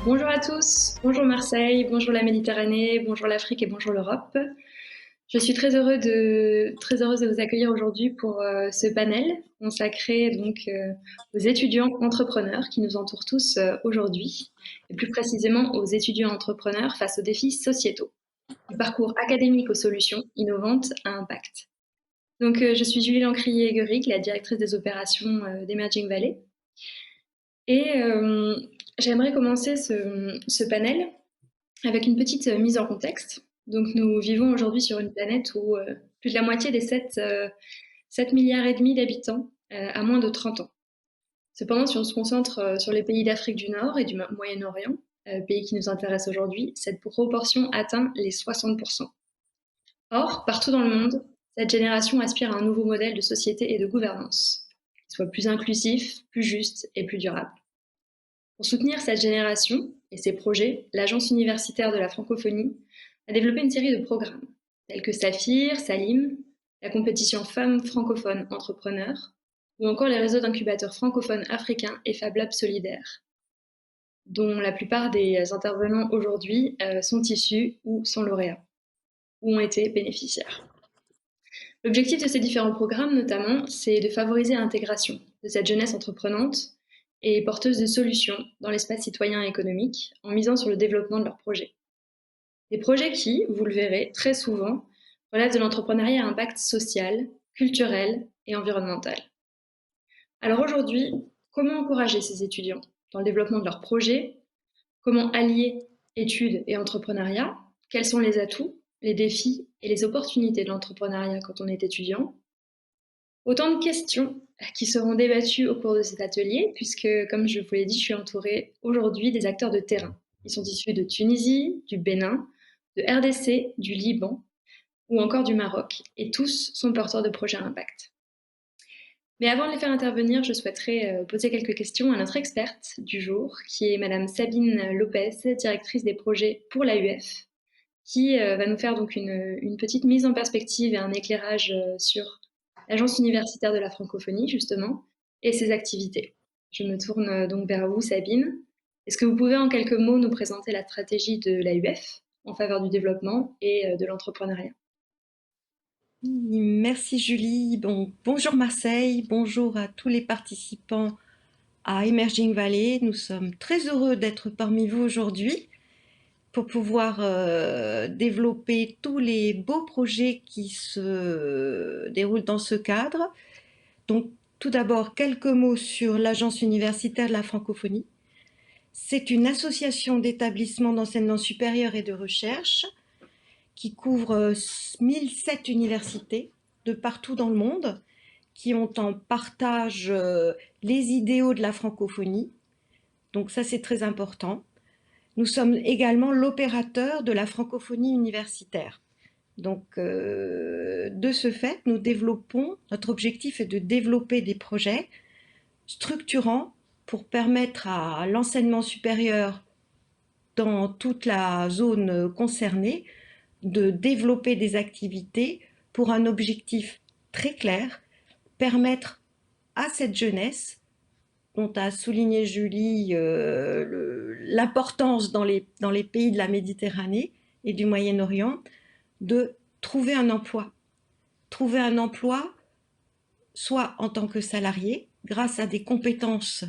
Bonjour à tous, bonjour Marseille, bonjour la Méditerranée, bonjour l'Afrique et bonjour l'Europe. Je suis très heureuse de vous accueillir aujourd'hui pour ce panel consacré aux étudiants entrepreneurs qui nous entourent tous aujourd'hui, et plus précisément aux étudiants entrepreneurs face aux défis sociétaux, du parcours académique aux solutions innovantes à impact. Je suis Julie Lancrier-Guerig, la directrice des opérations d'Emerging Valley. Et j'aimerais commencer ce panel avec une petite mise en contexte. Donc, nous vivons aujourd'hui sur une planète où plus de la moitié des 7 milliards et demi d'habitants a moins de 30 ans. Cependant, si on se concentre sur les pays d'Afrique du Nord et du Moyen-Orient, pays qui nous intéressent aujourd'hui, cette proportion atteint les 60%. Or, partout dans le monde, cette génération aspire à un nouveau modèle de société et de gouvernance, qui soit plus inclusif, plus juste et plus durable. Pour soutenir cette génération et ses projets, l'Agence universitaire de la francophonie a développé une série de programmes, tels que Saphir, Salim, la compétition Femmes francophones entrepreneurs, ou encore les réseaux d'incubateurs francophones africains et Fab Lab solidaires, dont la plupart des intervenants aujourd'hui sont issus ou sont lauréats, ou ont été bénéficiaires. L'objectif de ces différents programmes, notamment, c'est de favoriser l'intégration de cette jeunesse entreprenante et porteuse de solutions dans l'espace citoyen et économique en misant sur le développement de leurs projets. Des projets qui, vous le verrez très souvent, relèvent de l'entrepreneuriat à impact social, culturel et environnemental. Alors aujourd'hui, comment encourager ces étudiants dans le développement de leurs projets? Comment allier études et entrepreneuriat? Quels sont les atouts, les défis et les opportunités de l'entrepreneuriat quand on est étudiant? Autant de questions qui seront débattues au cours de cet atelier, puisque, comme je vous l'ai dit, je suis entourée aujourd'hui des acteurs de terrain. Ils sont issus de Tunisie, du Bénin, de RDC, du Liban ou encore du Maroc, et tous sont porteurs de projets à impact. Mais avant de les faire intervenir, je souhaiterais poser quelques questions à notre experte du jour, qui est Madame Sabine Lopez, directrice des projets pour l'AUF, qui va nous faire donc une petite mise en perspective et un éclairage sur l'Agence universitaire de la francophonie, justement, et ses activités. Je me tourne donc vers vous, Sabine. Est-ce que vous pouvez en quelques mots nous présenter la stratégie de l'AUF en faveur du développement et de l'entrepreneuriat? Merci Julie. Bonjour Marseille, bonjour à tous les participants à Emerging Valley. Nous sommes très heureux d'être parmi vous aujourd'hui pour pouvoir développer tous les beaux projets qui se déroulent dans ce cadre. Donc tout d'abord, quelques mots sur l'Agence universitaire de la francophonie. C'est une association d'établissements d'enseignement supérieur et de recherche qui couvre 1007 universités de partout dans le monde, qui ont en partage les idéaux de la francophonie. Donc ça, c'est très important. Nous sommes également l'opérateur de la francophonie universitaire. Donc, de ce fait, notre objectif est de développer des projets structurants pour permettre à l'enseignement supérieur dans toute la zone concernée de développer des activités pour un objectif très clair, permettre à cette jeunesse, dont a souligné Julie l'importance dans les pays de la Méditerranée et du Moyen-Orient, de trouver un emploi. Trouver un emploi, soit en tant que salarié, grâce à des compétences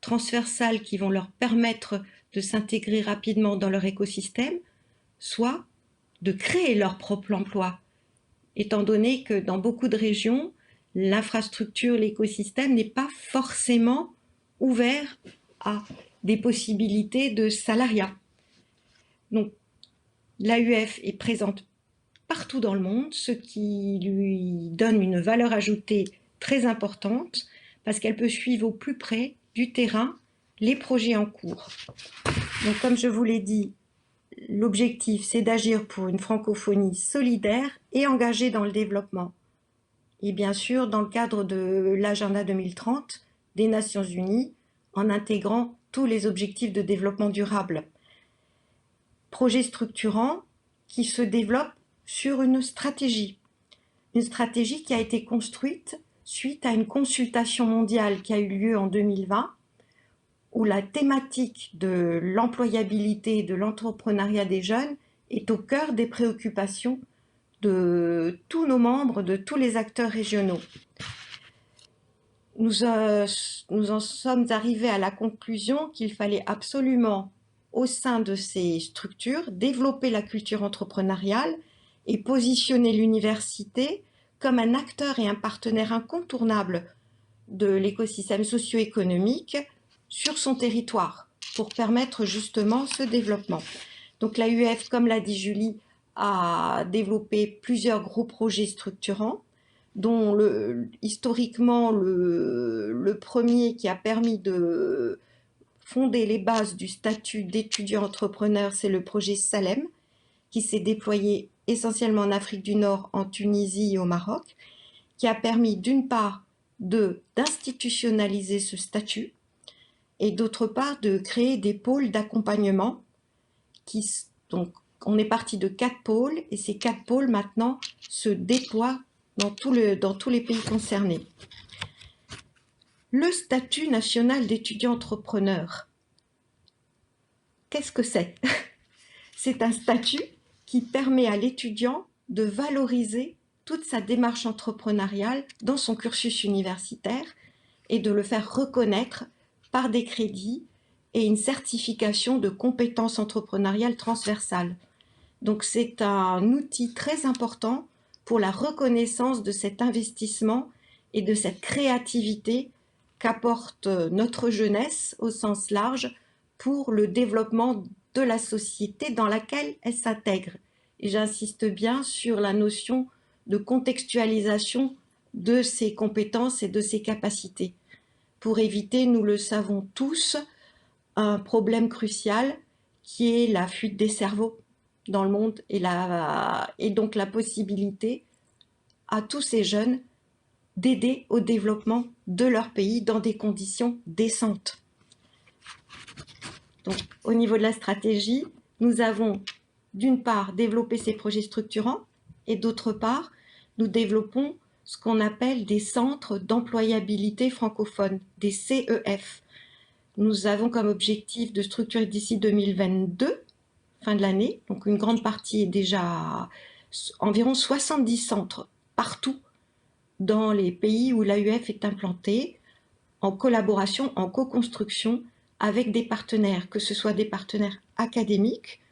transversales qui vont leur permettre de s'intégrer rapidement dans leur écosystème, soit de créer leur propre emploi, étant donné que dans beaucoup de régions, l'infrastructure, l'écosystème n'est pas forcément ouvert à des possibilités de salariat. Donc, l'AUF est présente partout dans le monde, ce qui lui donne une valeur ajoutée très importante, parce qu'elle peut suivre au plus près du terrain les projets en cours. Donc, comme je vous l'ai dit, l'objectif, c'est d'agir pour une francophonie solidaire et engagée dans le développement. Et bien sûr, dans le cadre de l'agenda 2030 des Nations Unies, en intégrant tous les objectifs de développement durable. Projet structurant qui se développe sur une stratégie qui a été construite suite à une consultation mondiale qui a eu lieu en 2020, où la thématique de l'employabilité et de l'entrepreneuriat des jeunes est au cœur des préoccupations de tous nos membres, de tous les acteurs régionaux. Nous en sommes arrivés à la conclusion qu'il fallait absolument, au sein de ces structures, développer la culture entrepreneuriale et positionner l'université comme un acteur et un partenaire incontournable de l'écosystème socio-économique sur son territoire pour permettre justement ce développement. Donc l'AUF, comme l'a dit Julie, a développé plusieurs gros projets structurants, dont historiquement le premier qui a permis de fonder les bases du statut d'étudiant entrepreneur, c'est le projet Salem, qui s'est déployé essentiellement en Afrique du Nord, en Tunisie et au Maroc, qui a permis d'une part d'institutionnaliser ce statut et d'autre part de créer des pôles d'accompagnement donc on est parti de 4 pôles et ces 4 pôles maintenant se déploient dans tous les pays concernés. Le statut national d'étudiant entrepreneur, qu'est-ce que c'est? C'est un statut qui permet à l'étudiant de valoriser toute sa démarche entrepreneuriale dans son cursus universitaire et de le faire reconnaître par des crédits et une certification de compétences entrepreneuriales transversales. Donc c'est un outil très important pour la reconnaissance de cet investissement et de cette créativité qu'apporte notre jeunesse au sens large pour le développement de la société dans laquelle elle s'intègre. Et j'insiste bien sur la notion de contextualisation de ces compétences et de ces capacités, pour éviter, nous le savons tous, un problème crucial qui est la fuite des cerveaux dans le monde et donc la possibilité à tous ces jeunes d'aider au développement de leur pays dans des conditions décentes. Donc, au niveau de la stratégie, nous avons d'une part développé ces projets structurants et d'autre part, nous développons ce qu'on appelle des centres d'employabilité francophone, des CEF. Nous avons comme objectif de structurer d'ici 2022, fin de l'année, donc une grande partie est déjà environ 70 centres partout dans les pays où l'AUF est implantée, en collaboration, en co-construction avec des partenaires, que ce soit des partenaires académiques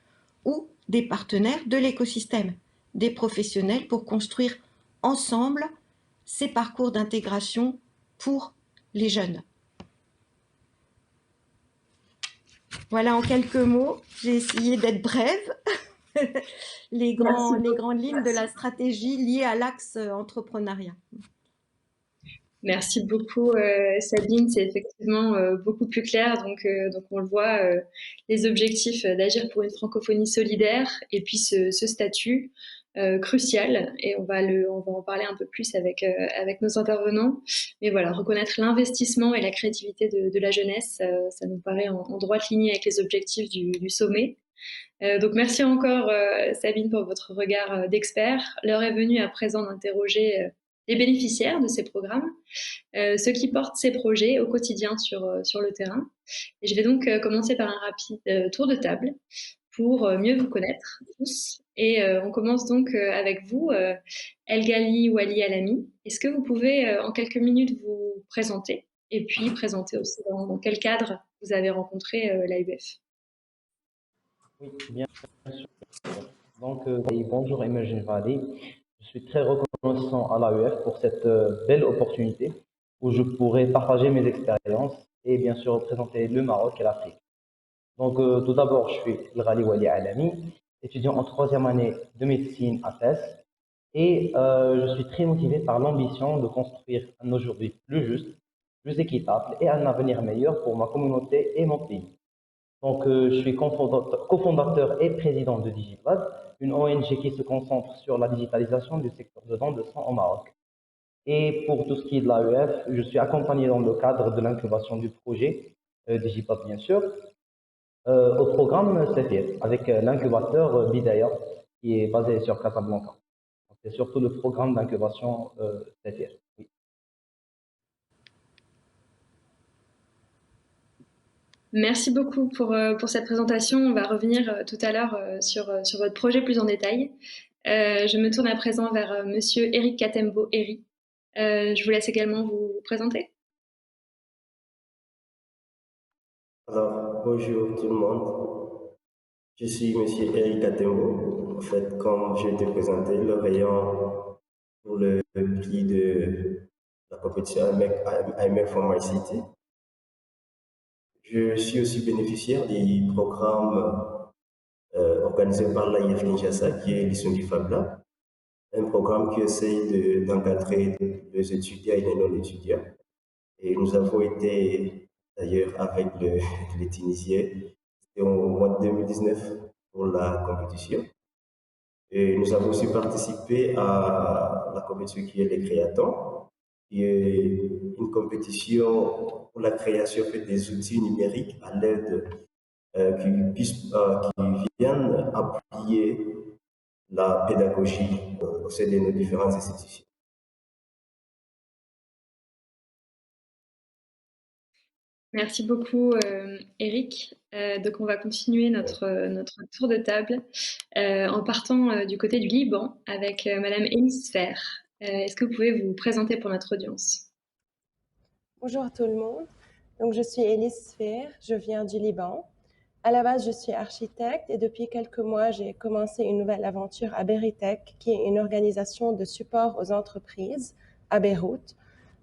ou des partenaires de l'écosystème, des professionnels pour construire ensemble ces parcours d'intégration pour les jeunes. Voilà en quelques mots, j'ai essayé d'être brève, les grandes lignes de la stratégie liée à l'axe entrepreneuriat. Merci beaucoup Sabine, c'est effectivement beaucoup plus clair. Donc on le voit, les objectifs d'agir pour une francophonie solidaire et puis ce statut crucial. Et on va en parler un peu plus avec nos intervenants. Mais voilà, reconnaître l'investissement et la créativité de la jeunesse, ça nous paraît en droite ligne avec les objectifs du sommet. Donc merci encore Sabine pour votre regard d'expert. L'heure est venue à présent d'interroger les bénéficiaires de ces programmes, ceux qui portent ces projets au quotidien sur le terrain. Et je vais donc commencer par un rapide tour de table pour mieux vous connaître tous. Et on commence donc avec vous, El Ghali Wali Alami. Est-ce que vous pouvez en quelques minutes vous présenter et puis présenter aussi dans quel cadre vous avez rencontré l'AUF? Oui, bien sûr. Donc, bonjour Emerging Valley. Je suis très reconnaissant à l'AEF pour cette belle opportunité où je pourrai partager mes expériences et bien sûr représenter le Maroc et l'Afrique. Donc, tout d'abord, je suis El Ghali Wali Alami, étudiant en troisième année de médecine à Fès et je suis très motivé par l'ambition de construire un aujourd'hui plus juste, plus équitable et un avenir meilleur pour ma communauté et mon pays. Donc, je suis cofondateur et président de Digibad, une ONG qui se concentre sur la digitalisation du secteur de dons de sang au Maroc. Et pour tout ce qui est de l'AEF, je suis accompagné dans le cadre de l'incubation du projet Digibad, bien sûr, au programme CETIR, avec l'incubateur Bidaya, qui est basé sur Casablanca. C'est surtout le programme d'incubation CETIR. Oui. Merci beaucoup pour cette présentation. On va revenir tout à l'heure sur votre projet plus en détail. Je me tourne à présent vers Monsieur Eric Katembo Eri. Je vous laisse également vous présenter. Alors, bonjour tout le monde. Je suis Monsieur Eric Atembo. En fait, comme je t'ai présenté, lauréat pour le prix de la compétition IMEC for My City. Je suis aussi bénéficiaire des programmes organisés par l'AIF Kinshasa, qui est l'Isson du Fab Lab, un programme qui essaye d'encadrer les étudiants et les non-étudiants. Et nous avons été d'ailleurs avec les Tunisiens, c'était au mois de 2019 pour la compétition. Et nous avons aussi participé à la compétition qui est les Créatons, qui est une compétition pour la création des outils numériques à l'aide qui viennent appuyer la pédagogie au sein de nos différentes institutions. Merci beaucoup, Eric. Donc, on va continuer notre tour de table en partant du côté du Liban avec Madame Enis Fer. Est-ce que vous pouvez vous présenter pour notre audience? Bonjour à tout le monde. Donc, je suis Elise Fer, je viens du Liban. À la base, je suis architecte et depuis quelques mois, j'ai commencé une nouvelle aventure à Beritech, qui est une organisation de support aux entreprises à Beyrouth.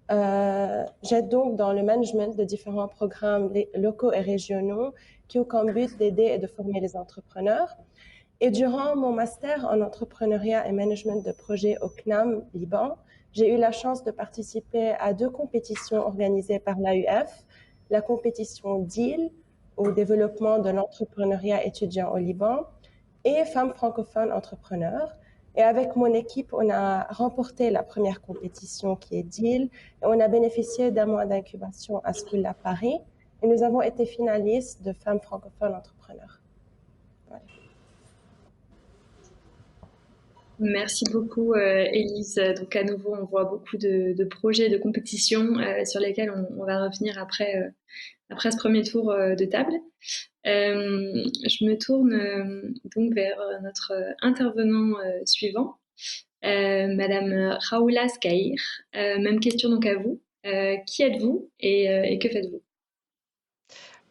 J'aide donc dans le management de différents programmes locaux et régionaux qui ont comme but d'aider et de former les entrepreneurs. Et durant mon master en entrepreneuriat et management de projets au CNAM Liban, j'ai eu la chance de participer à 2 compétitions organisées par l'AUF, la compétition DEAL au développement de l'entrepreneuriat étudiant au Liban et Femmes francophones entrepreneurs. Et avec mon équipe, on a remporté la première compétition qui est DEAL et on a bénéficié d'un mois d'incubation à School à Paris et nous avons été finalistes de Femmes francophones entrepreneurs. Voilà. Merci beaucoup, Élise. Donc, à nouveau, on voit beaucoup de projets, de compétitions sur lesquels on va revenir après ce premier tour de table. Je me tourne donc vers notre intervenant suivant, Madame Raoula Skaïr. Même question donc à vous. Qui êtes-vous et que faites-vous?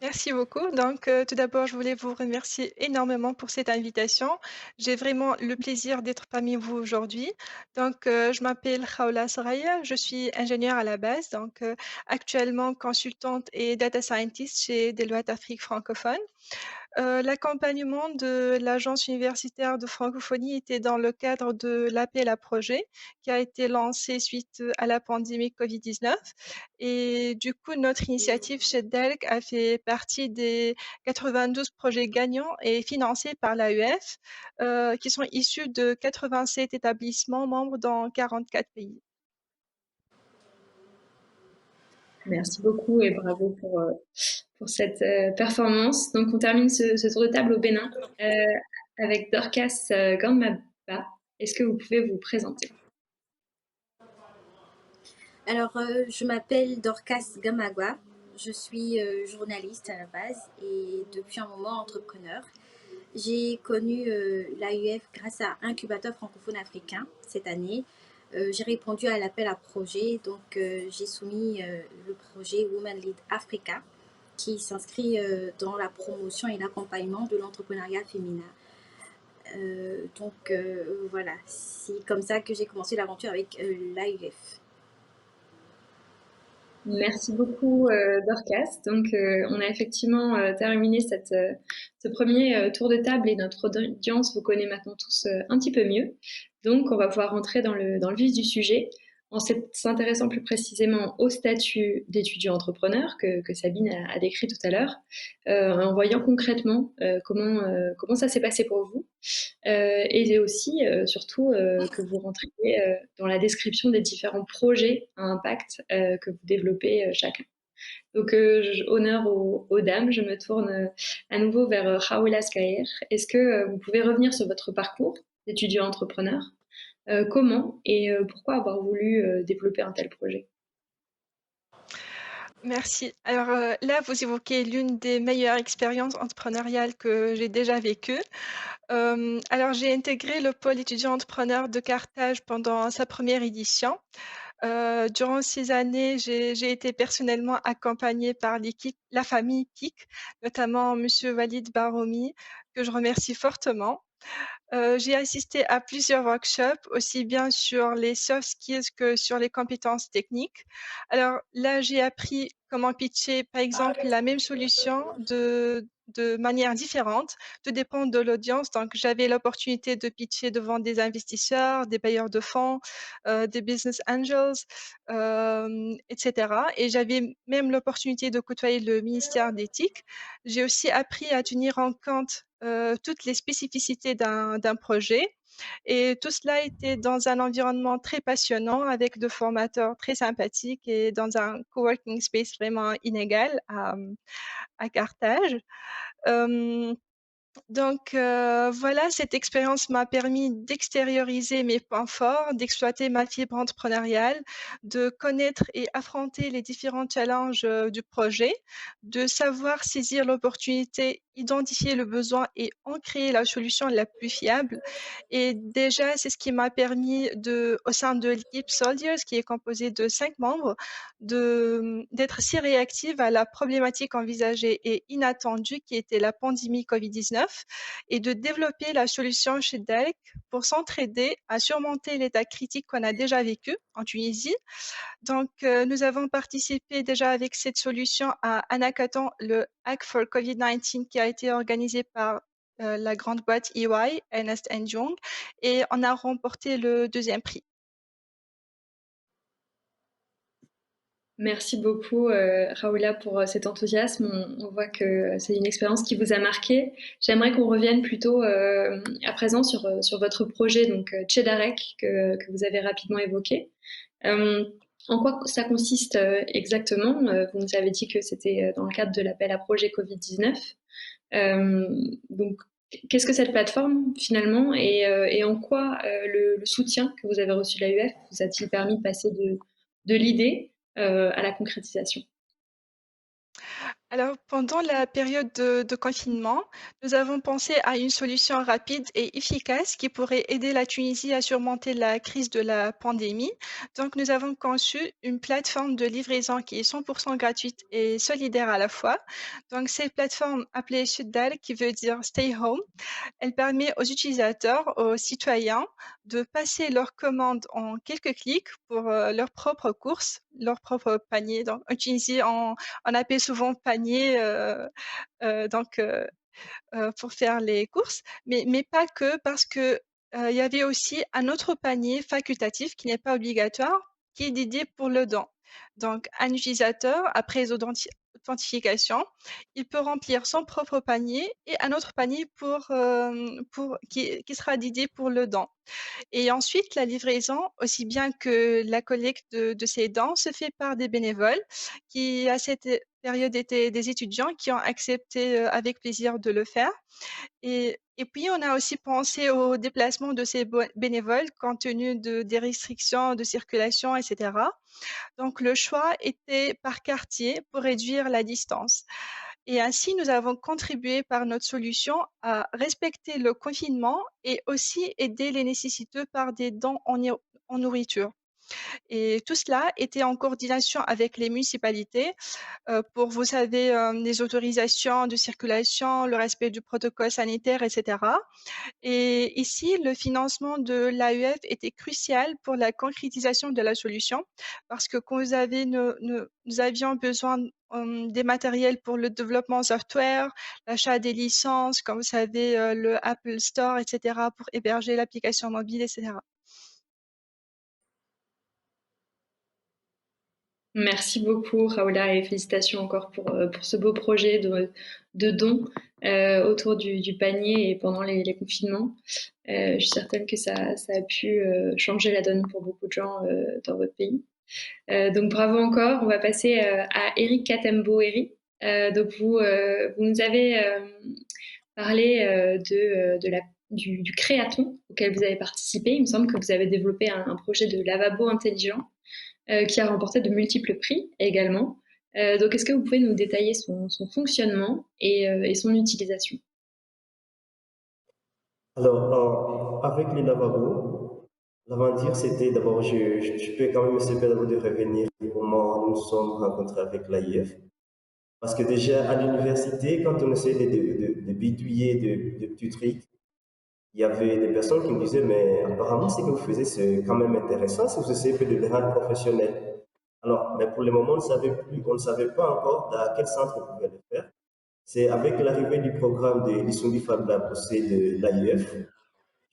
Merci beaucoup. Donc, tout d'abord, je voulais vous remercier énormément pour cette invitation. J'ai vraiment le plaisir d'être parmi vous aujourd'hui. Donc, je m'appelle Khaoula Soraya, je suis ingénieure à la base, donc actuellement consultante et data scientist chez Deloitte Afrique francophone. L'accompagnement de l'Agence universitaire de francophonie était dans le cadre de l'appel à projet qui a été lancé suite à la pandémie Covid-19. Et du coup, notre initiative chez DELC a fait partie des 92 projets gagnants et financés par l'AEF, qui sont issus de 87 établissements membres dans 44 pays. Merci beaucoup et bravo pour cette performance. Donc, on termine ce tour de table au Bénin avec Dorcas Gandmaba. Est-ce que vous pouvez vous présenter? Alors, je m'appelle Dorcas Gamagua. Je suis journaliste à la base et depuis un moment entrepreneur. J'ai connu l'AUF grâce à Incubateur francophone africain cette année. J'ai répondu à l'appel à projet, donc j'ai soumis le projet Women Lead Africa qui s'inscrit dans la promotion et l'accompagnement de l'entrepreneuriat féminin. Donc voilà, c'est comme ça que j'ai commencé l'aventure avec l'AUF. Merci beaucoup, Dorcas. Donc, on a effectivement terminé ce premier tour de table et notre audience vous connaît maintenant tous un petit peu mieux. Donc, on va pouvoir rentrer dans le vif du sujet en s'intéressant plus précisément au statut d'étudiant entrepreneur que Sabine a décrit tout à l'heure, en voyant concrètement comment ça s'est passé pour vous. Et aussi, surtout, que vous rentriez dans la description des différents projets à impact que vous développez chacun. Donc, honneur aux dames, je me tourne à nouveau vers Raoula Skaïr. Est-ce que vous pouvez revenir sur votre parcours d'étudiant entrepreneur? Comment et pourquoi avoir voulu développer un tel projet? Merci. Alors, là, vous évoquez l'une des meilleures expériences entrepreneuriales que j'ai déjà vécues. Alors j'ai intégré le pôle étudiant entrepreneur de Carthage pendant sa première édition. Durant ces années, j'ai été personnellement accompagnée par l'équipe la famille PIC, notamment monsieur Walid Baroumi, que je remercie fortement. J'ai assisté à plusieurs workshops, aussi bien sur les soft skills que sur les compétences techniques. Alors là, j'ai appris comment pitcher, par exemple, la même solution de manière différente, tout dépend de l'audience. Donc, j'avais l'opportunité de pitcher devant des investisseurs, des bailleurs de fonds, des business angels, et cetera, et j'avais même l'opportunité de côtoyer le ministère d'éthique. J'ai aussi appris à tenir en compte toutes les spécificités d'un projet. Et tout cela était dans un environnement très passionnant avec de formateurs très sympathiques et dans un coworking space vraiment inégal à Carthage. Euh, donc voilà, cette expérience m'a permis d'extérioriser mes points forts, d'exploiter ma fibre entrepreneuriale, de connaître et affronter les différents challenges du projet, de savoir saisir l'opportunité, identifier le besoin et en créer la solution la plus fiable. Et déjà, c'est ce qui m'a permis au sein de l'équipe Soldiers, qui est composée de 5 membres, d'être si réactive à la problématique envisagée et inattendue qui était la pandémie Covid-19 et de développer la solution chez DELC pour s'entraider à surmonter l'état critique qu'on a déjà vécu en Tunisie. Donc, nous avons participé déjà avec cette solution à un hackathon, le Hack for COVID-19, qui a été organisé par la grande boîte EY, Ernst Young, et on a remporté le deuxième prix. Merci beaucoup, Raoula, pour cet enthousiasme. On voit que c'est une expérience qui vous a marqué. J'aimerais qu'on revienne plutôt à présent sur votre projet, donc Chedarek, que vous avez rapidement évoqué. En quoi ça consiste exactement? Vous nous avez dit que c'était dans le cadre de l'appel à projet Covid-19. Donc, qu'est-ce que cette plateforme finalement et en quoi le soutien que vous avez reçu de l'AUF vous a-t-il permis de passer de l'idée à la concrétisation? Alors, pendant la période de confinement, nous avons pensé à une solution rapide et efficace qui pourrait aider la Tunisie à surmonter la crise de la pandémie. Donc, nous avons conçu une plateforme de livraison qui est 100% gratuite et solidaire à la fois. Donc, cette plateforme appelée Shuddal, qui veut dire Stay Home, elle permet aux utilisateurs, aux citoyens, de passer leurs commandes en quelques clics pour leurs propres courses, leur propre panier. Donc, en Tunisie, on appelle souvent panier donc, pour faire les courses, mais pas que, parce que il y avait aussi un autre panier facultatif qui n'est pas obligatoire, qui est dédié pour le don. Donc, un utilisateur, après authentification, il peut remplir son propre panier et un autre panier qui sera dédié pour le don. Et ensuite, la livraison, aussi bien que la collecte de ces dons, se fait par des bénévoles qui, à cette période, étaient des étudiants qui ont accepté avec plaisir de le faire. Et puis, on a aussi pensé au déplacement de ces bénévoles compte tenu des restrictions de circulation, etc. Donc, le choix était par quartier pour réduire la distance. Et ainsi, nous avons contribué par notre solution à respecter le confinement et aussi aider les nécessiteux par des dons en nourriture. Et tout cela était en coordination avec les municipalités pour, vous savez, les autorisations de circulation, le respect du protocole sanitaire, etc. Et ici, le financement de l'AEF était crucial pour la concrétisation de la solution parce que quand nous avions besoin des matériels pour le développement software, l'achat des licences, comme vous savez, le Apple Store, etc., pour héberger l'application mobile, etc. Merci beaucoup, Raoula, et félicitations encore pour ce beau projet de don autour du panier et pendant les confinements. Je suis certaine que ça a pu changer la donne pour beaucoup de gens dans votre pays. Donc bravo encore. On va passer à Eric Katembo-Eri. Donc vous nous avez parlé du créaton auquel vous avez participé. Il me semble que vous avez développé un projet de lavabo intelligent qui a remporté de multiples prix également. Donc, est-ce que vous pouvez nous détailler son fonctionnement et son utilisation? Alors, avec les lavabos, l'aventure, c'était d'abord, je peux quand même essayer d'abord de revenir comment nous nous sommes rencontrés avec l'AIF. Parce que déjà, à l'université, quand on essayait de bidouiller de petits trucs, il y avait des personnes qui me disaient, mais apparemment, ce que vous faisiez, c'est quand même intéressant si vous essayez de le rendre professionnel. Alors, mais pour le moment, on ne savait pas encore dans quel centre on pouvait le faire. C'est avec l'arrivée du programme de l'Issondi Fab Lab au sein de l'AIF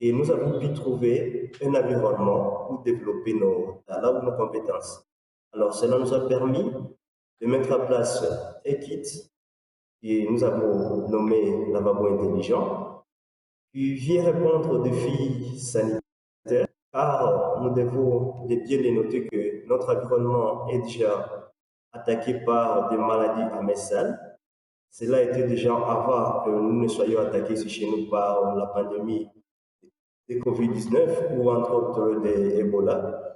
et nous avons pu trouver un environnement où développer nos talents ou nos compétences. Alors, cela nous a permis de mettre en place un kit que nous avons nommé Lavabo Intelligent, qui vient répondre aux défis sanitaires, car nous devons bien dénoter que notre environnement est déjà attaqué par des maladies à messales. Cela était déjà avant que nous ne soyons attaqués ici chez nous par la pandémie de Covid-19 ou entre autres des Ebola.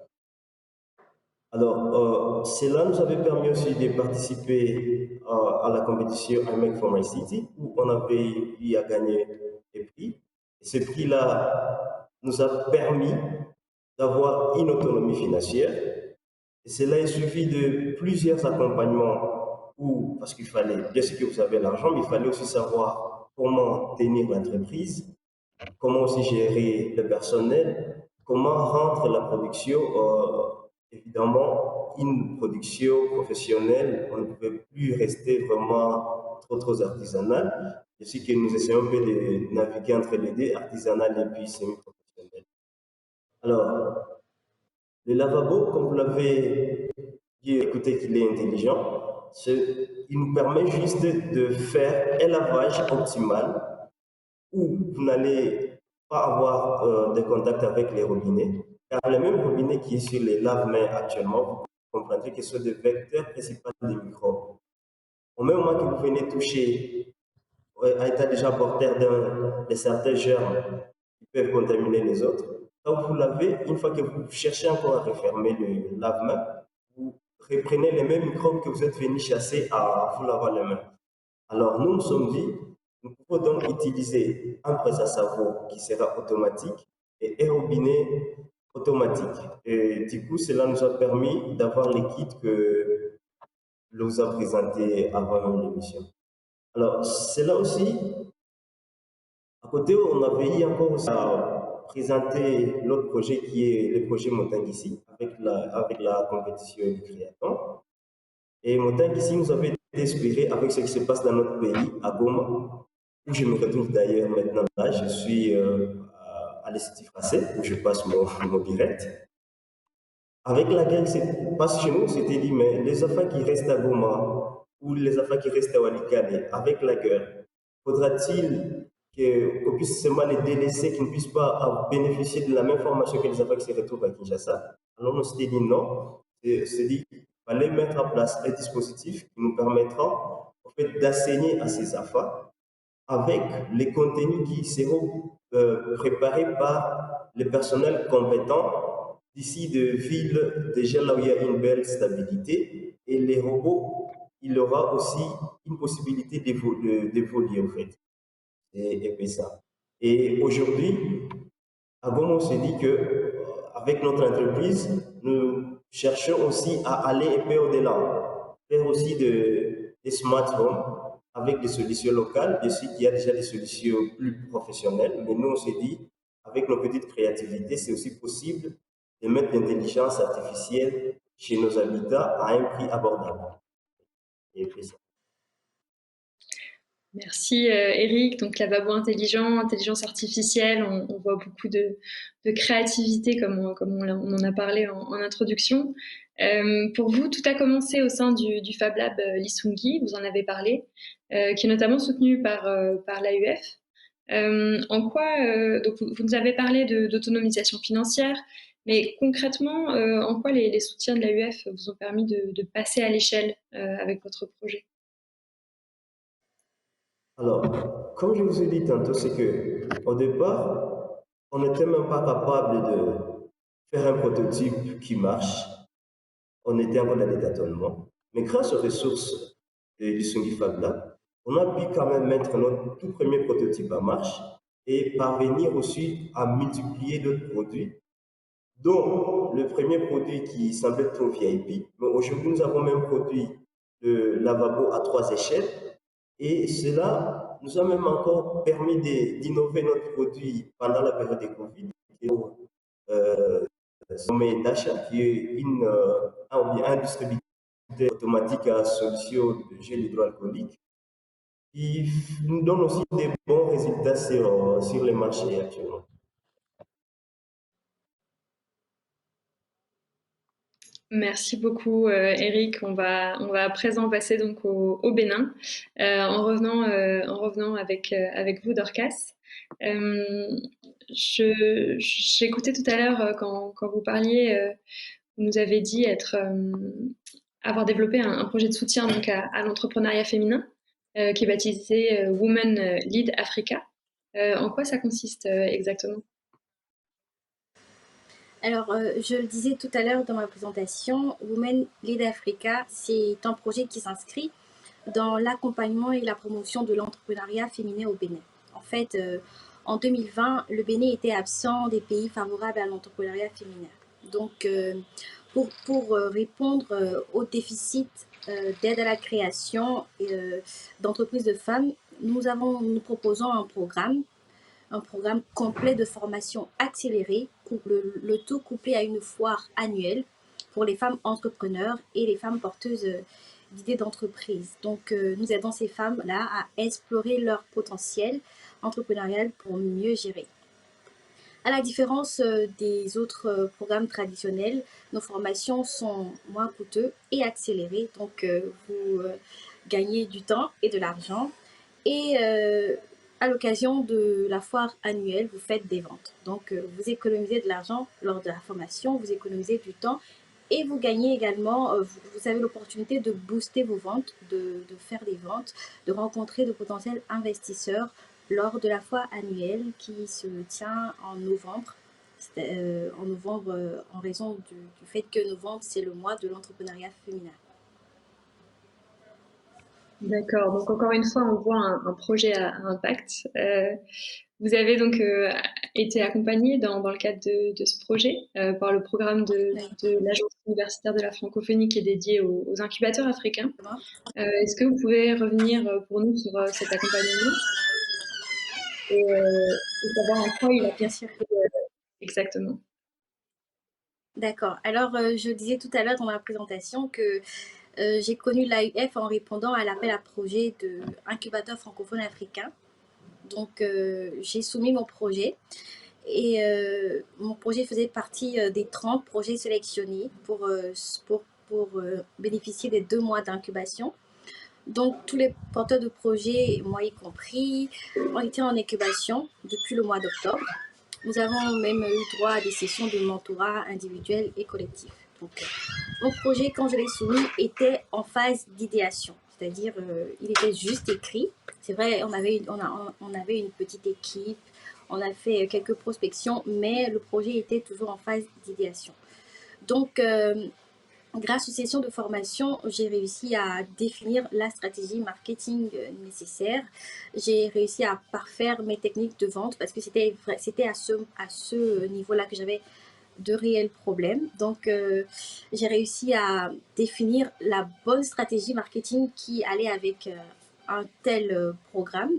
Alors, cela nous avait permis aussi de participer à la compétition I Make for My City où on avait eu à gagner des prix. Et ce prix-là nous a permis d'avoir une autonomie financière. Et cela est suivi de plusieurs accompagnements où, parce qu'il fallait, bien sûr que vous avez l'argent, mais il fallait aussi savoir comment tenir l'entreprise, comment aussi gérer le personnel, comment rendre la production, évidemment, une production professionnelle. On ne pouvait plus rester vraiment trop artisanal. Je sais que nous essayons un peu de naviguer entre les deux, artisanal et puis semi-professionnel. Alors, le lavabo, comme vous l'avez dit, écoutez qu'il est intelligent, il nous permet juste de faire un lavage optimal où vous n'allez pas avoir de contact avec les robinets. Car le même robinet qui est sur les lave-mains actuellement, vous comprendrez que ce sont des vecteurs principaux des microbes. Au même moment que vous venez toucher à état déjà porteur de certains germes qui peuvent contaminer les autres, quand vous lavez, une fois que vous cherchez encore à refermer le lave-main, vous reprenez les mêmes microbes que vous êtes venu chasser à vous laver les mains. Alors nous nous sommes dit, nous pouvons donc utiliser un presse à savon qui sera automatique et un robinet automatique. Et du coup, cela nous a permis d'avoir les kits que l'on a présentés avant l'émission. Alors, c'est là aussi, à côté, on avait eu encore aussi à présenter l'autre projet qui est le projet Montangissi avec la compétition du créaton. Et Montangissi nous avait inspiré avec ce qui se passe dans notre pays, à Goma, où je me retrouve d'ailleurs maintenant là. Je suis à l'Institut français, où je passe mon direct. Avec la guerre qui se passe chez nous, on s'était dit, mais les enfants qui restent à Goma ou les enfants qui restent à Walikale, avec la guerre, faudra-t-il qu'on puisse seulement les délaisser, qu'ils ne puissent pas bénéficier de la même formation que les enfants qui se retrouvent à Kinshasa? Alors on s'était dit non, on s'est dit qu'il fallait mettre en place un dispositif qui nous permettra en fait, d'enseigner à ces enfants avec les contenus qui seront préparés par les personnels compétents d'ici de villes déjà là où il y a une belle stabilité. Et les robots, il aura aussi une possibilité d'évoluer en fait. Et puis ça. Et aujourd'hui, à Goma, on s'est dit que avec notre entreprise, nous cherchons aussi à aller un peu au-delà, faire aussi des smart homes avec des solutions locales. Je sais qu'il y a déjà des solutions plus professionnelles, mais nous, on s'est dit, avec nos petites créativités, c'est aussi possible de mettre l'intelligence artificielle chez nos habitats à un prix abordable. Et puis ça. Merci Eric. Donc lavabo intelligent, intelligence artificielle, on voit beaucoup de créativité comme on en a parlé en introduction. Pour vous, tout a commencé au sein du Fab Lab Lisungi, vous en avez parlé, qui est notamment soutenu par l'AUF. En quoi, donc vous nous avez parlé d'autonomisation financière, mais concrètement, en quoi les soutiens de l'AUF vous ont permis de passer à l'échelle avec votre projet? Alors, comme je vous ai dit tantôt, c'est que au départ, on n'était même pas capable de faire un prototype qui marche. On était encore dans les tâtonnements. Mais grâce aux ressources du Sungi Fab Lab, on a pu quand même mettre notre tout premier prototype en marche et parvenir aussi à multiplier d'autres produits, dont le premier produit qui semblait trop VIP. Mais aujourd'hui, nous avons même produit le lavabo à 3 échelles et cela nous a même encore permis d'innover notre produit pendant la période de Covid. Euh, Sommet d'achat, qui est un distributeur automatique à solution de gel hydroalcoolique, qui nous donne aussi des bons résultats sur les marchés actuellement. Merci beaucoup, Eric. On va à présent passer donc au Bénin, en revenant avec vous, Dorcas. J'écoutais tout à l'heure quand vous parliez, vous nous avez dit avoir développé un projet de soutien donc à l'entrepreneuriat féminin qui est baptisé Women Lead Africa. En quoi ça consiste exactement? Alors, je le disais tout à l'heure dans ma présentation, Women Lead Africa, c'est un projet qui s'inscrit dans l'accompagnement et la promotion de l'entrepreneuriat féminin au Bénin. En fait, en 2020, le Bénin était absent des pays favorables à l'entrepreneuriat féminin. Donc, pour répondre au déficit d'aide à la création d'entreprises de femmes, nous proposons un programme complet de formation accélérée, le tout couplé à une foire annuelle pour les femmes entrepreneurs et les femmes porteuses d'idées d'entreprise. Donc, nous aidons ces femmes-là à explorer leur potentiel entrepreneurial pour mieux gérer. À la différence des autres programmes traditionnels, nos formations sont moins coûteuses et accélérées. Donc, vous gagnez du temps et de l'argent. Et à l'occasion de la foire annuelle, vous faites des ventes. Donc, vous économisez de l'argent lors de la formation, vous économisez du temps et vous gagnez également, vous avez l'opportunité de booster vos ventes, de faire des ventes, de rencontrer de potentiels investisseurs lors de la foire annuelle qui se tient en novembre. En raison du fait que novembre, c'est le mois de l'entrepreneuriat féminin. D'accord, donc encore une fois, on voit un projet à impact. Vous avez donc été accompagné dans le cadre de ce projet par le programme de l'Agence universitaire de la francophonie qui est dédié aux incubateurs africains. Est-ce que vous pouvez revenir pour nous sur cet accompagnement et savoir en quoi il a consisté exactement? D'accord. Alors, je disais tout à l'heure dans ma présentation que j'ai connu l'AUF en répondant à l'appel à projet de incubateur francophone africain. Donc, j'ai soumis mon projet et mon projet faisait partie des 30 projets sélectionnés pour bénéficier des 2 mois d'incubation. Donc, tous les porteurs de projets, moi y compris, ont été en incubation depuis le mois d'octobre. Nous avons même eu droit à des sessions de mentorat individuel et collectif. Donc, mon projet, quand je l'ai soumis, était en phase d'idéation, c'est-à-dire il était juste écrit. C'est vrai, on avait une petite équipe, on a fait quelques prospections, mais le projet était toujours en phase d'idéation. Donc, grâce aux sessions de formation, j'ai réussi à définir la stratégie marketing nécessaire. J'ai réussi à parfaire mes techniques de vente parce que c'était à ce niveau-là que j'avais de réels problèmes. Donc, j'ai réussi à définir la bonne stratégie marketing qui allait avec un tel programme.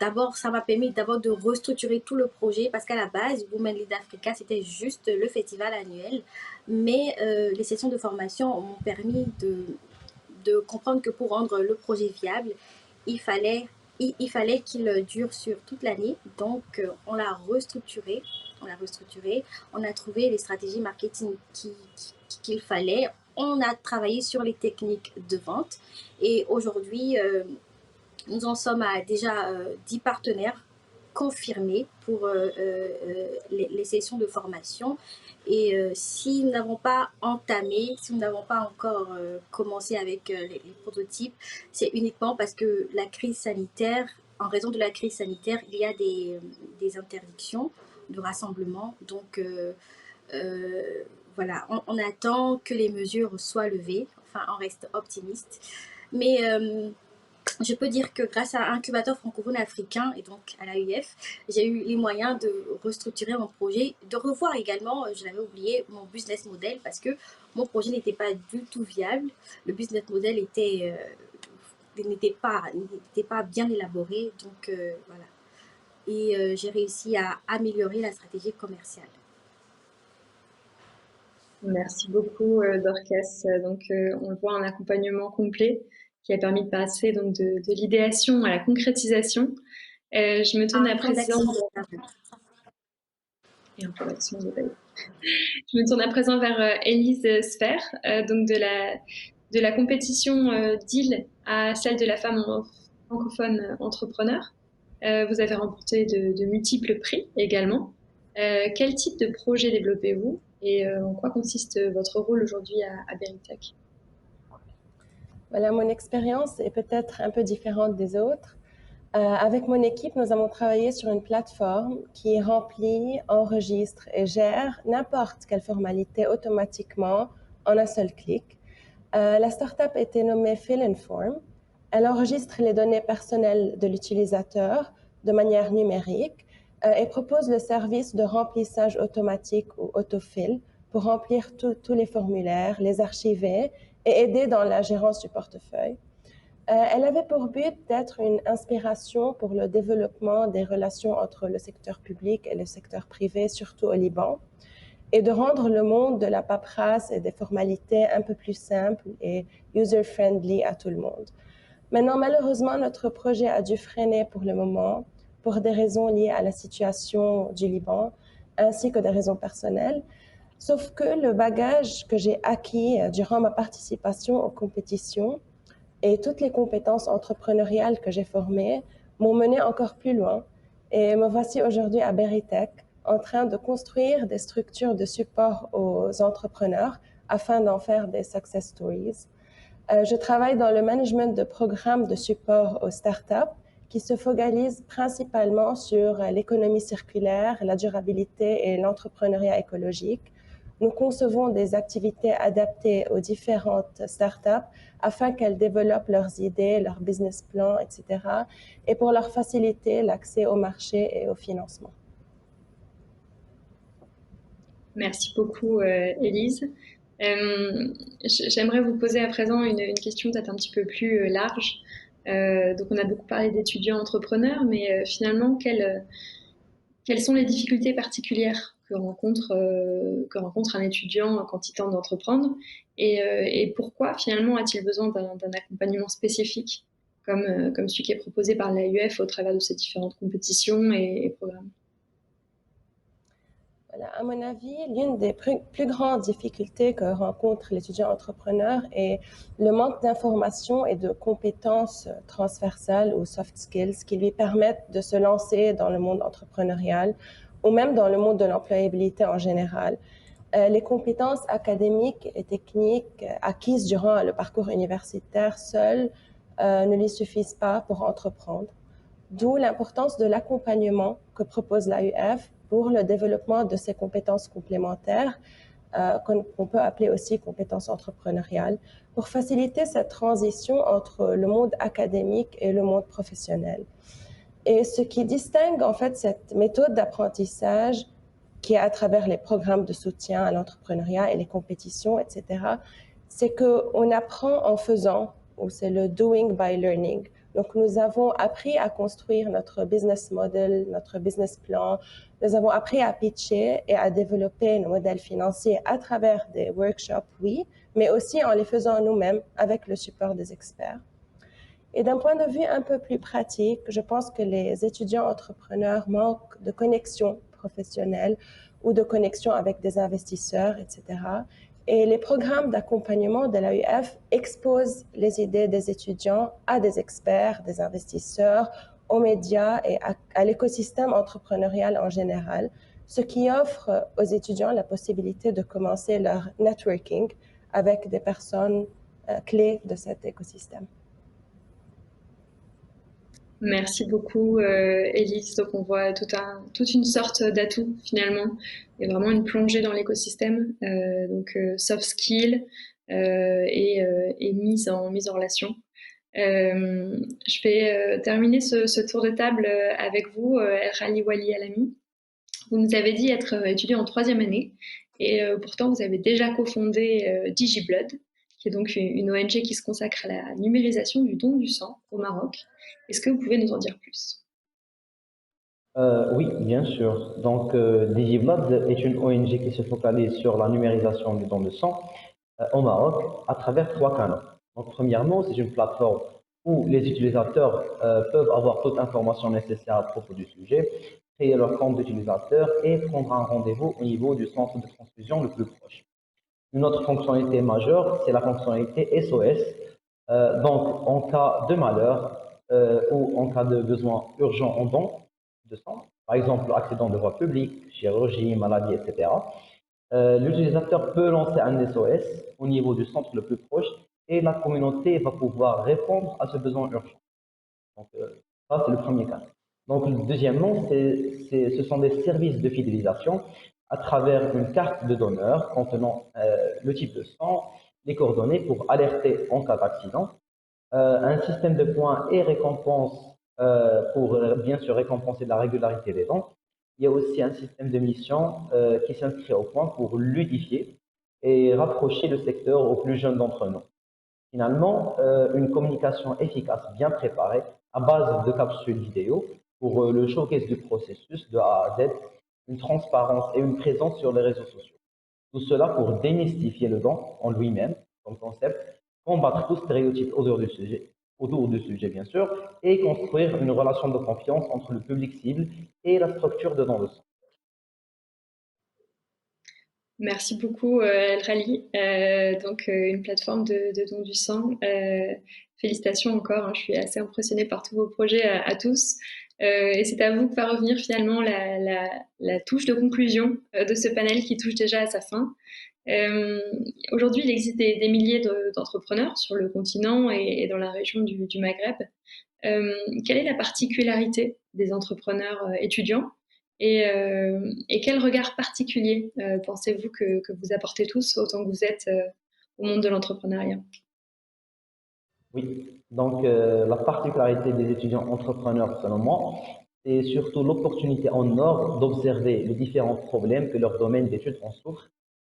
D'abord, ça m'a permis de restructurer tout le projet parce qu'à la base, Women Lead Africa, c'était juste le festival annuel. Mais les sessions de formation m'ont permis de comprendre que pour rendre le projet viable, il fallait qu'il dure sur toute l'année. Donc, on l'a restructuré. On a trouvé les stratégies marketing qu'il fallait. On a travaillé sur les techniques de vente. Et aujourd'hui, nous en sommes à déjà 10 partenaires confirmés pour les sessions de formation. Et si nous n'avons pas entamé, si nous n'avons pas encore commencé avec les prototypes, c'est uniquement parce que la crise sanitaire, en raison de la crise sanitaire, il y a des interdictions de rassemblement. Donc voilà, on attend que les mesures soient levées. enfin, on reste optimiste. Mais je peux dire que grâce à Incubateur francophone africain et donc à l'AUF, j'ai eu les moyens de restructurer mon projet, de revoir également, je l'avais oublié, mon business model parce que mon projet n'était pas du tout viable. Le business model n'était pas bien élaboré, donc voilà. Et j'ai réussi à améliorer la stratégie commerciale. Merci beaucoup, Dorcas. Donc, on le voit, un accompagnement complet qui a permis de passer donc de l'idéation à la concrétisation. Je me tourne à présent et un plan d'action détaillé. Je me tourne à présent vers Élise Sfer, donc de la compétition DIL à celle de la femme francophone entrepreneur. Vous avez remporté de multiples prix également. Quel type de projet développez-vous et en quoi consiste votre rôle aujourd'hui à Berytech? Voilà, mon expérience est peut-être un peu différente des autres. Avec mon équipe, nous avons travaillé sur une plateforme qui remplit, enregistre et gère n'importe quelle formalité automatiquement en un seul clic. La startup était nommée Fill and Form. Elle enregistre les données personnelles de l'utilisateur de manière numérique et propose le service de remplissage automatique ou autofill pour remplir tous les formulaires, les archiver et aider dans la gérance du portefeuille. Elle avait pour but d'être une inspiration pour le développement des relations entre le secteur public et le secteur privé, surtout au Liban, et de rendre le monde de la paperasse et des formalités un peu plus simple et user-friendly à tout le monde. Maintenant, malheureusement, notre projet a dû freiner pour le moment pour des raisons liées à la situation du Liban, ainsi que des raisons personnelles. Sauf que le bagage que j'ai acquis durant ma participation aux compétitions et toutes les compétences entrepreneuriales que j'ai formées m'ont mené encore plus loin. Et me voici aujourd'hui à Berytech en train de construire des structures de support aux entrepreneurs afin d'en faire des success stories. Je travaille dans le management de programmes de support aux startups qui se focalisent principalement sur l'économie circulaire, la durabilité et l'entrepreneuriat écologique. Nous concevons des activités adaptées aux différentes startups afin qu'elles développent leurs idées, leurs business plans, etc. et pour leur faciliter l'accès au marché et au financement. Merci beaucoup, Élise. J'aimerais vous poser à présent une question peut-être un petit peu plus large. Donc, on a beaucoup parlé d'étudiants entrepreneurs, mais finalement, quelles sont les difficultés particulières que rencontre un étudiant quand il tente d'entreprendre et pourquoi finalement a-t-il besoin d'un accompagnement spécifique comme celui qui est proposé par l'AUF au travers de ces différentes compétitions et programmes? Voilà, à mon avis, l'une des plus grandes difficultés que rencontre l'étudiant entrepreneur est le manque d'informations et de compétences transversales ou soft skills qui lui permettent de se lancer dans le monde entrepreneurial ou même dans le monde de l'employabilité en général. Les compétences académiques et techniques acquises durant le parcours universitaire seules ne lui suffisent pas pour entreprendre. D'où l'importance de l'accompagnement que propose l'AUF pour le développement de ces compétences complémentaires, qu'on peut appeler aussi compétences entrepreneuriales, pour faciliter cette transition entre le monde académique et le monde professionnel. Et ce qui distingue en fait cette méthode d'apprentissage qui est à travers les programmes de soutien à l'entrepreneuriat et les compétitions, etc., c'est qu'on apprend en faisant, ou c'est le doing by learning. Donc, nous avons appris à construire notre business model, notre business plan. Nous avons appris à pitcher et à développer nos modèles financiers à travers des workshops, oui, mais aussi en les faisant nous-mêmes avec le support des experts. Et d'un point de vue un peu plus pratique, je pense que les étudiants entrepreneurs manquent de connexion professionnelle ou de connexion avec des investisseurs, etc. Et les programmes d'accompagnement de l'AUF exposent les idées des étudiants à des experts, des investisseurs, aux médias et à l'écosystème entrepreneurial en général, ce qui offre aux étudiants la possibilité de commencer leur networking avec des personnes clés de cet écosystème. Merci beaucoup, Élise. Donc, on voit toute une sorte d'atout finalement, et vraiment une plongée dans l'écosystème. Donc, soft skills, et mise en relation. Je vais terminer ce tour de table avec vous, El Khali Wali Alami. Vous nous avez dit être étudiant en 3e année et pourtant vous avez déjà cofondé DigiBlood, qui est donc une ONG qui se consacre à la numérisation du don du sang au Maroc. Est-ce que vous pouvez nous en dire plus? Oui, bien sûr. Donc, DigiBlood est une ONG qui se focalise sur la numérisation du don de sang au Maroc à travers 3 canaux. Donc, premièrement, c'est une plateforme où les utilisateurs peuvent avoir toute information nécessaire à propos du sujet, créer leur compte d'utilisateur et prendre un rendez-vous au niveau du centre de transfusion le plus proche. Une autre fonctionnalité majeure, c'est la fonctionnalité SOS. Donc, en cas de malheur ou en cas de besoin urgent en don de sang, par exemple accident de voie publique, chirurgie, maladie, etc., l'utilisateur peut lancer un SOS au niveau du centre le plus proche et la communauté va pouvoir répondre à ce besoin urgent. Donc, ça, c'est le premier cas. Donc, deuxièmement, ce sont des services de fidélisation à travers une carte de donneur contenant le type de sang, les coordonnées pour alerter en cas d'accident, un système de points et récompenses pour bien sûr récompenser la régularité des dons. Il y a aussi un système de mission qui s'inscrit au point pour ludifier et rapprocher le secteur aux plus jeunes d'entre nous. Finalement, une communication efficace, bien préparée, à base de capsules vidéo pour le showcase du processus de A à Z, une transparence et une présence sur les réseaux sociaux. Tout cela pour démystifier le don en lui-même, comme concept, combattre tout stéréotype autour du sujet bien sûr, et construire une relation de confiance entre le public cible et la structure de don de sang. Merci beaucoup, El Rally. Donc, une plateforme de don du sang. Félicitations encore, hein, je suis assez impressionnée par tous vos projets à tous. Et c'est à vous que va revenir finalement la touche de conclusion de ce panel qui touche déjà à sa fin. Aujourd'hui, il existe des milliers d'entrepreneurs sur le continent et dans la région du Maghreb. Quelle est la particularité des entrepreneurs étudiants et quel regard particulier pensez-vous que vous apportez tous autant que vous êtes au monde de l'entrepreneuriat? Oui, donc la particularité des étudiants entrepreneurs, selon moi, c'est surtout l'opportunité en or d'observer les différents problèmes que leur domaine d'études en souffre,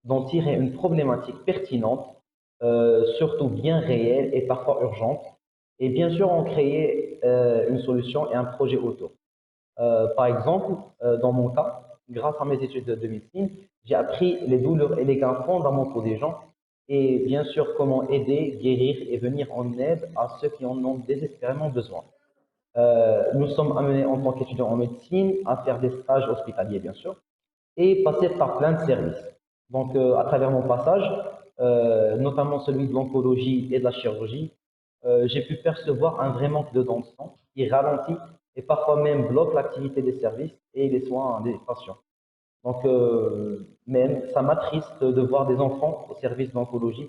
d'en tirer une problématique pertinente, surtout bien réelle et parfois urgente, et bien sûr en créer une solution et un projet autour. Par exemple, dans mon cas, grâce à mes études de médecine, j'ai appris les douleurs et les gains fondamentaux des gens et bien sûr comment aider, guérir et venir en aide à ceux qui en ont désespérément besoin. Nous sommes amenés en tant qu'étudiants en médecine à faire des stages hospitaliers bien sûr et passer par plein de services. Donc à travers mon passage, notamment celui de l'oncologie et de la chirurgie, j'ai pu percevoir un vrai manque de dons de sang qui ralentit et parfois même bloque l'activité des services et les soins des patients. Donc, même, ça m'attriste de voir des enfants au service d'oncologie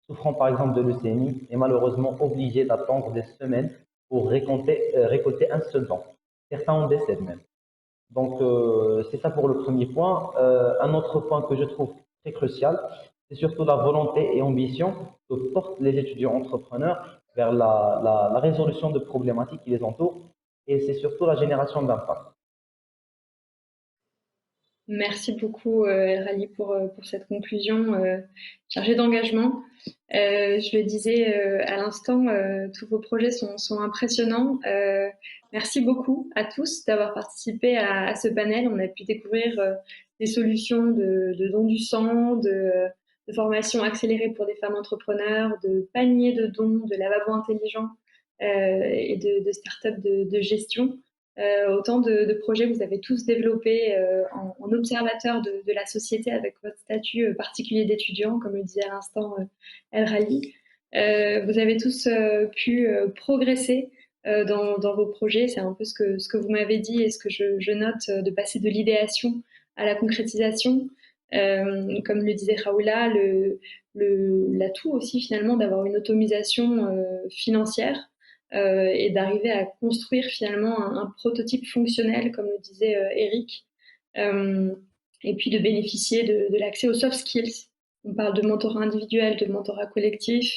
souffrant par exemple de leucémie et malheureusement obligés d'attendre des semaines pour récolter un seul don. Certains en décèdent même. Donc, c'est ça pour le premier point. Un autre point que je trouve très crucial, c'est surtout la volonté et ambition que portent les étudiants entrepreneurs vers la résolution de problématiques qui les entourent et c'est surtout la génération d'impact. Merci beaucoup, El Rally, pour cette conclusion chargée d'engagement. Je le disais à l'instant, tous vos projets sont impressionnants. Merci beaucoup à tous d'avoir participé à ce panel. On a pu découvrir des solutions de don du sang, de formation accélérée pour des femmes entrepreneurs, de paniers de dons, de lavabo intelligents et de start-up de gestion. Autant de projets que vous avez tous développés en observateur de la société avec votre statut particulier d'étudiant, comme le disait à l'instant El Rally. Vous avez tous pu progresser dans vos projets. C'est un peu ce que vous m'avez dit et ce que je note, de passer de l'idéation à la concrétisation. Comme le disait Raoula, l'atout aussi finalement d'avoir une automisation financière et d'arriver à construire finalement un prototype fonctionnel, comme le disait Eric, et puis de bénéficier de l'accès aux soft skills On parle de mentorat individuel, de mentorat collectif.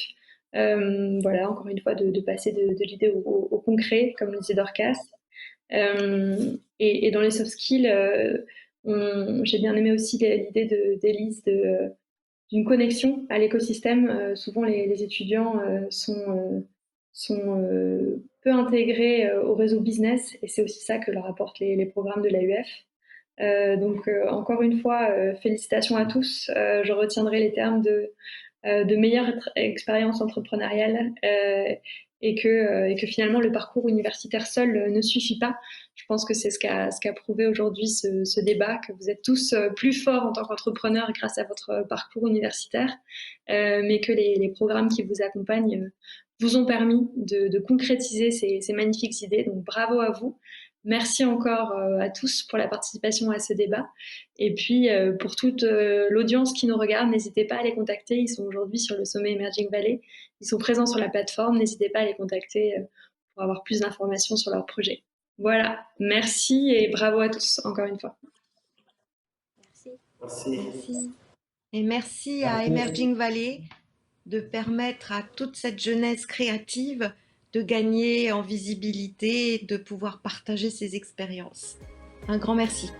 Voilà, encore une fois, de passer de l'idée au concret, comme le disait Dorcas. Et dans les soft skills, j'ai bien aimé aussi l'idée d'Élise d'une connexion à l'écosystème. Souvent, les étudiants sont peu intégrés au réseau business, et c'est aussi ça que leur apportent les programmes de l'AUF. Donc, encore une fois, félicitations à tous. Je retiendrai les termes de meilleure expérience entrepreneuriale, et que finalement le parcours universitaire seul ne suffit pas. Je pense que c'est ce qu'a prouvé aujourd'hui ce débat, que vous êtes tous plus forts en tant qu'entrepreneurs grâce à votre parcours universitaire, mais que les programmes qui vous accompagnent vous ont permis de concrétiser ces magnifiques idées. Donc bravo à vous. Merci encore à tous pour la participation à ce débat. Et puis, pour toute l'audience qui nous regarde, n'hésitez pas à les contacter. Ils sont aujourd'hui sur le sommet Emerging Valley. Ils sont présents sur la plateforme. N'hésitez pas à les contacter pour avoir plus d'informations sur leur projet. Voilà, merci et bravo à tous, encore une fois. Merci. Merci. Merci. Et merci à Emerging Valley de permettre à toute cette jeunesse créative de gagner en visibilité et de pouvoir partager ses expériences. Un grand merci.